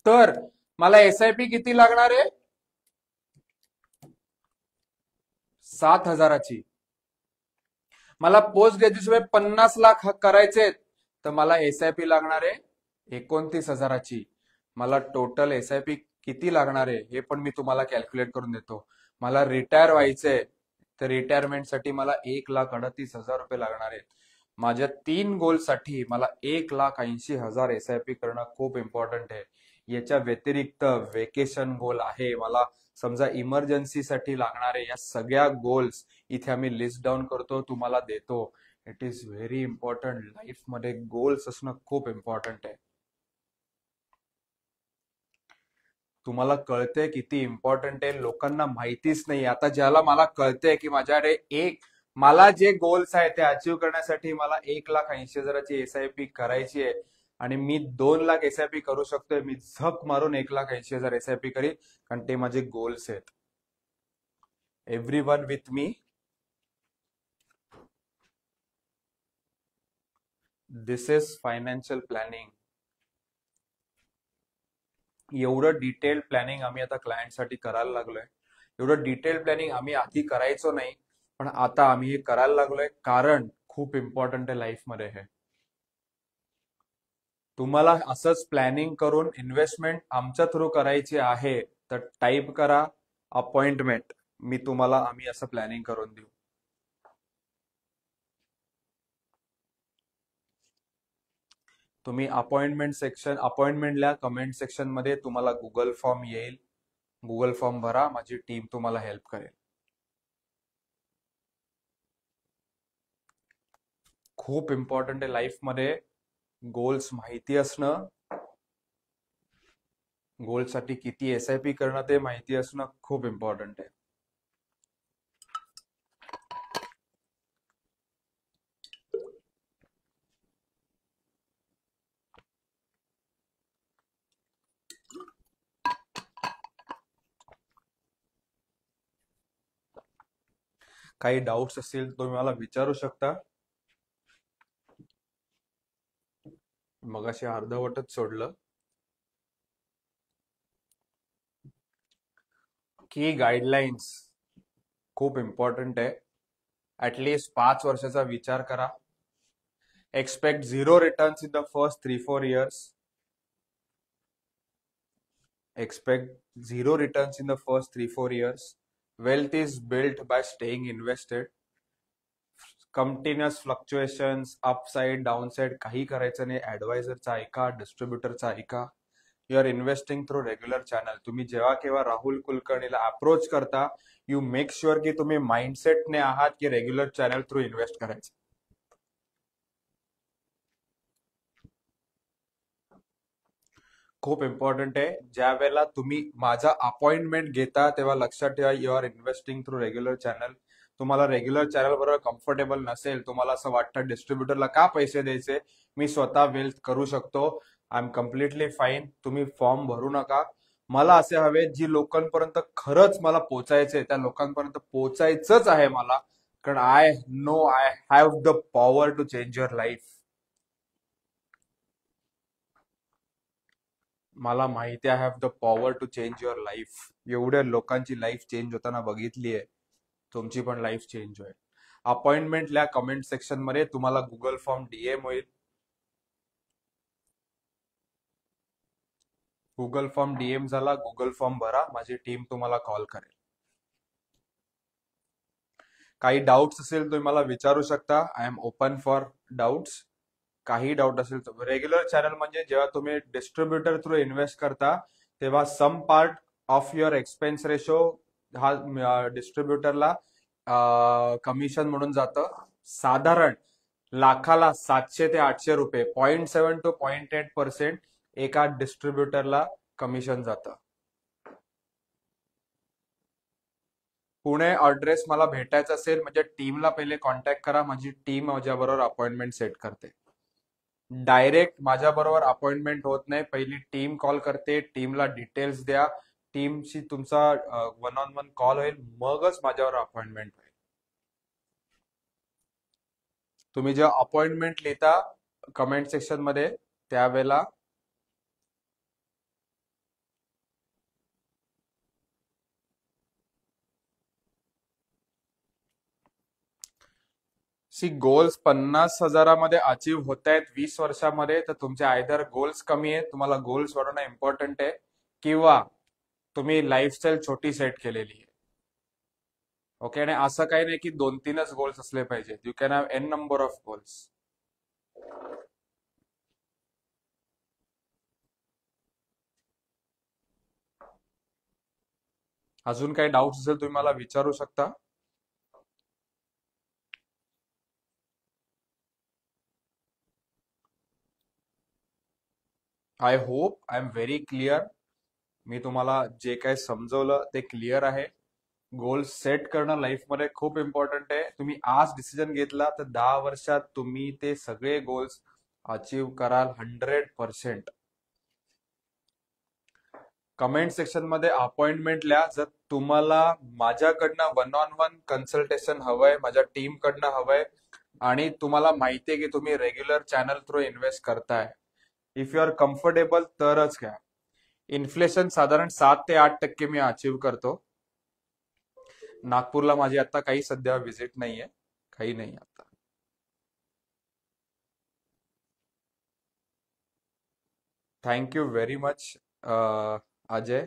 तर मला SIP किती लागणार आहे? 7,000ची. मला पोस्ट ग्रॅज्युएशन 50 लाख करायचे तर मला SIP लागणार आहे 29,000ची. मला टोटल SIP किती लागणार आहे हे पण मी तुम्हाला कॅल्क्युलेट करून देतो. मला रिटायर व्हायचंय तर रिटायरमेंटसाठी मला 1,38,000 रुपये लागणार आहेत. माझ्या 3 गोलसाठी मला 1,80,000 SIP करणं खूप इम्पॉर्टंट आहे. याच्या व्यतिरिक्त वेकेशन गोल आहे. मला समजा इमर्जन्सीसाठी लागणारे या सगळ्या गोल्स इथे आम्ही लिस्ट डाऊन करतो, तुम्हाला देतो. It is very important. लाईफमध्ये गोल्स असणं खूप इम्पॉर्टंट आहे. तुम्हाला कळतंय किती इम्पॉर्टंट आहे? लोकांना माहितीच नाही. आता ज्याला मला कळतंय की माझ्याकडे मला जे गोल्स आहेत ते अचीव्ह करण्यासाठी मला 1,80,000ची SIP करायची आहे आणि मी 2 लाख SIP करू शकतोय. मी झक मारून 1,80,000 SIP करीन कारण ते माझे गोल्स आहेत. Everyone with me? This is financial planning. एवढं डिटेल प्लॅनिंग आम्ही आता क्लायंटसाठी करायला लागलोय. एवढं डिटेल प्लॅनिंग आम्ही आधी करायचो नाही, पण आता आम्ही हे करायला लागलोय कारण खूप इम्पॉर्टंट आहे लाईफमध्ये हे. तुम्हाला असंच प्लॅनिंग करून इन्व्हेस्टमेंट आमच्या थ्रू करायची आहे तर टाईप करा अपॉइंटमेंट. आम्ही असं प्लॅनिंग करून देऊ. तुम्ही अपॉइंटमेंटला कमेंट सेक्शन मध्ये तुम्हाला गुगल फॉर्म येईल. गुगल फॉर्म भरा, माझी टीम तुम्हाला हेल्प करेल. खूप इम्पॉर्टंट आहे लाईफमध्ये गोल्स माहिती असणं. गोल्ससाठी किती SIP करणं ते माहिती असणं खूप इम्पॉर्टंट आहे. काही डाऊट्स असतील तुम्ही मला विचारू शकता. मगाशी अर्धवटच सोडलं. की गाईडलाईन्स खूप इम्पॉर्टंट आहे. ऍटलिस्ट 5 वर्षाचा विचार करा. Expect 0 returns in the first 3-4 years. Expect 0 returns in the first 3-4 years. Wealth is built by staying invested. Continuous fluctuations, upside, downside काही करायचं नाही. ऍडवायझरचा ऐका, डिस्ट्रीब्युटरचा ऐका. You are investing through regular channel. तुम्ही जेव्हा केव्हा राहुल कुलकर्णीला अप्रोच करता, यू मेक शुअर की तुम्ही माइंडसेटने आहात की रेग्युलर चॅनल थ्रू इन्व्हेस्ट करायचं. खूप इम्पॉर्टंट आहे. ज्या वेळेला तुम्ही माझा अपॉइंटमेंट घेता तेव्हा लक्षात ठेवा you are investing through regular channel. तुम्हाला रेग्युलर चॅनल बरोबर कम्फर्टेबल नसेल, तुम्हाला असं वाटतं डिस्ट्रीब्युटरला का पैसे द्यायचे, मी स्वतः वेल्थ करू शकतो, आय एम कम्प्लिटली फाईन. तुम्ही फॉर्म भरू नका. मला असे हवे जी लोकांपर्यंत खरंच मला पोचायचंय, त्या लोकांपर्यंत पोचायचंच आहे मला. कारण I know I have the power to change your life. मला माहिती आहे, I have the power to change your life. एवढ्या लोकांची लाईफ चेंज होताना बघितली आहे. तुमची पण लाईफ चेंज होईल. अपॉइंटमेंट लिहा कमेंट सेक्शन मध्ये, तुम्हाला गुगल फॉर्म डीएम होईल. गुगल फॉर्म डीएम झाला, गुगल फॉर्म भरा, माझी टीम तुम्हाला कॉल करेल. काही डाऊट्स असेल तुम्ही मला विचारू शकता. I am open for doubts. काही डाऊट असेल तर रेग्युलर चॅनल म्हणजे जेव्हा तुम्ही डिस्ट्रीब्युटर थ्रू इन्व्हेस्ट करता, तेव्हा some part of your expense ratio हा डिस्ट्रीब्युटरला कमिशन म्हणून जातं. साधारण लाखाला 700 ते 800 रुपये, 0.7 to 0.8% एका डिस्ट्रीब्युटरला कमिशन जातं. पुणे ॲड्रेस मला भेटायचं असेल म्हणजे टीमला पहिले कॉन्टॅक्ट करा. माझी टीम माझ्याबरोबर अपॉइंटमेंट सेट करते. डायरेक्ट माझ्याबरोबर अपॉइंटमेंट होत नाही, पहिली टीम कॉल करते, टीमला डिटेल्स द्या, टीमशी तुमचा वन ऑन वन कॉल होईल, मगच माझ्यावर अपॉइंटमेंट होईल. तुम्ही जेव्हा अपॉइंटमेंट लिहिता कमेंट सेक्शन मध्ये, त्यावेळेला गोल्स 50,000मध्ये अचीव्ह होत आहेत 20 वर्षामध्ये, तर तुमचे आयदर गोल्स कमी आहेत, तुम्हाला गोल्स वाढवणं इम्पॉर्टंट आहे, किंवा तुम्ही लाईफस्टाईल छोटी सेट केलेली आहे. ओके. आणि असं काही नाही की 2-3च गोल्स असले पाहिजेत. You can have an number of goals. अजून काही डाऊट्स असेल तुम्ही मला विचारू शकता. I hope I am very clear. मी तुम्हाला जे काही समजवलं ते क्लिअर आहे. गोल्स सेट करणं लाईफमध्ये खूप इम्पॉर्टंट आहे. तुम्ही आज डिसिजन घेतला तर 10 वर्षात तुम्ही ते सगळे गोल्स अचीव्ह कराल 100%. कमेंट सेक्शन मध्ये अपॉइंटमेंट लिहा. जर तुम्हाला माझ्याकडनं वन ऑन वन कन्सल्टेशन हवंय, माझ्या टीम कडनं हवंय, आणि तुम्हाला माहितीये की तुम्ही रेग्युलर चॅनल थ्रू इन्व्हेस्ट करताय, इफ यू आर कम्फर्टेबल तरच घ्या. इन्फ्लेशन साधारण 7 ते 8% मी अचीव्ह करतो. नागपूरला माझी आता काही सध्या व्हिजिट नाहीये, काही नाही आता. Thank you very much Ajay.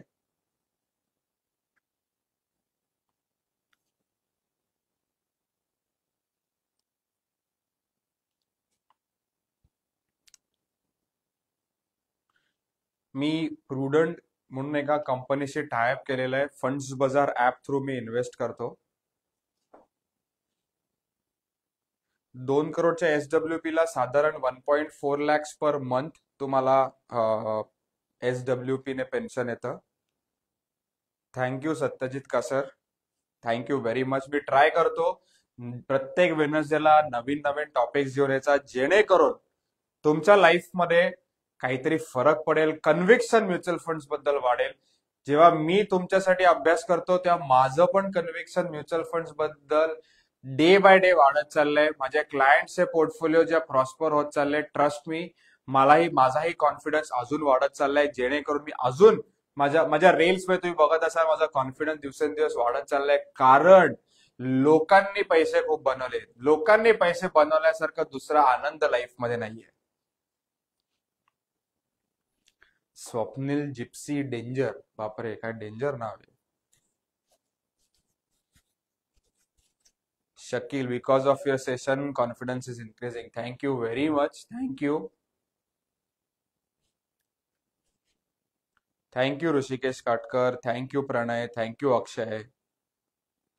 मी प्रुडंट म्हणून एका कंपनीशी टायअप केलेलं आहे. फंड्स बाजार ऍप थ्रू मी इन्व्हेस्ट करतो. 2 करोडच्या SWP ला साधारण 1.4 लॅक्स पर मंथ तुम्हाला SWP ने पेन्शन येतं. Thank you Satyajit Kasar, thank you very much. मी ट्राय करतो प्रत्येक वेनसडेला नवीन नवीन टॉपिक्स घेऊन यायचा, जेणेकरून तुमच्या लाईफमध्ये काहीतरी फरक पडेल, कन्व्हिक्शन म्युच्युअल फंड्स बद्दल वाढेल. जेव्हा मी तुमच्यासाठी अभ्यास करतो तेव्हा माझं पण कन्व्हिक्शन म्युच्युअल फंड्स बद्दल डे बाय डे वाढत चाललंय. माझ्या क्लायंटचे पोर्टफोलिओ ज्या प्रॉस्पर होत चालले, ट्रस्ट मी, माझाही कॉन्फिडन्स अजून वाढत चाललाय, जेणेकरून मी अजून माझ्या माझ्या रील्स मध्ये तुम्ही बघत असाल माझा कॉन्फिडन्स दिवसेंदिवस वाढत चाललाय. कारण लोकांनी पैसे खूप बनवले. लोकांनी पैसे बनवल्यासारखं दुसरा आनंद लाईफ मध्ये नाहीये. स्वप्नील जिप्सी डेंजर, बापरे काय डेंजर नाव आहे. Shakeel, because of your session confidence is increasing. Thank you very much. Thank you. Thank you Rishikesh Katkar, thank you Pranay, thank you Akshay,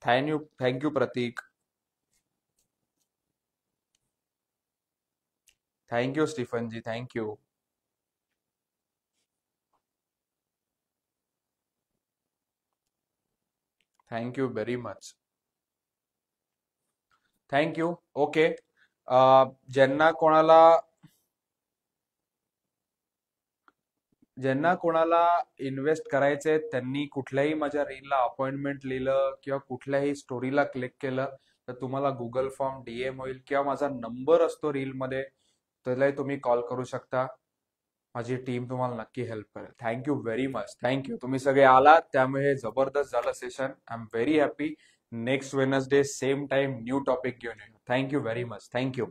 thank you Pratik, thank you Stephen ji, thank you. Thank you very much. Thank you. Okay. ज्यांना कोणाला ज्यांना कोणाला इन्व्हेस्ट करायचे त्यांनी कुठल्याही माझ्या रीलला अपॉइंटमेंट लिहिलं किंवा कुठल्याही स्टोरीला क्लिक केलं तर तुम्हाला गुगल फॉर्म डीएम होईल किंवा माझा नंबर असतो रीलमध्ये, त्यालाही तुम्ही कॉल करू शकता. माझी टीम तुम्हाला नक्की हेल्प करेल. Thank you very much. थँक्यू. तुम्ही सगळे आलात त्यामुळे हे जबरदस्त झालं session. I am very happy. Next Wednesday same time new topic घेऊन येऊ. Thank you very much. थँक्यू.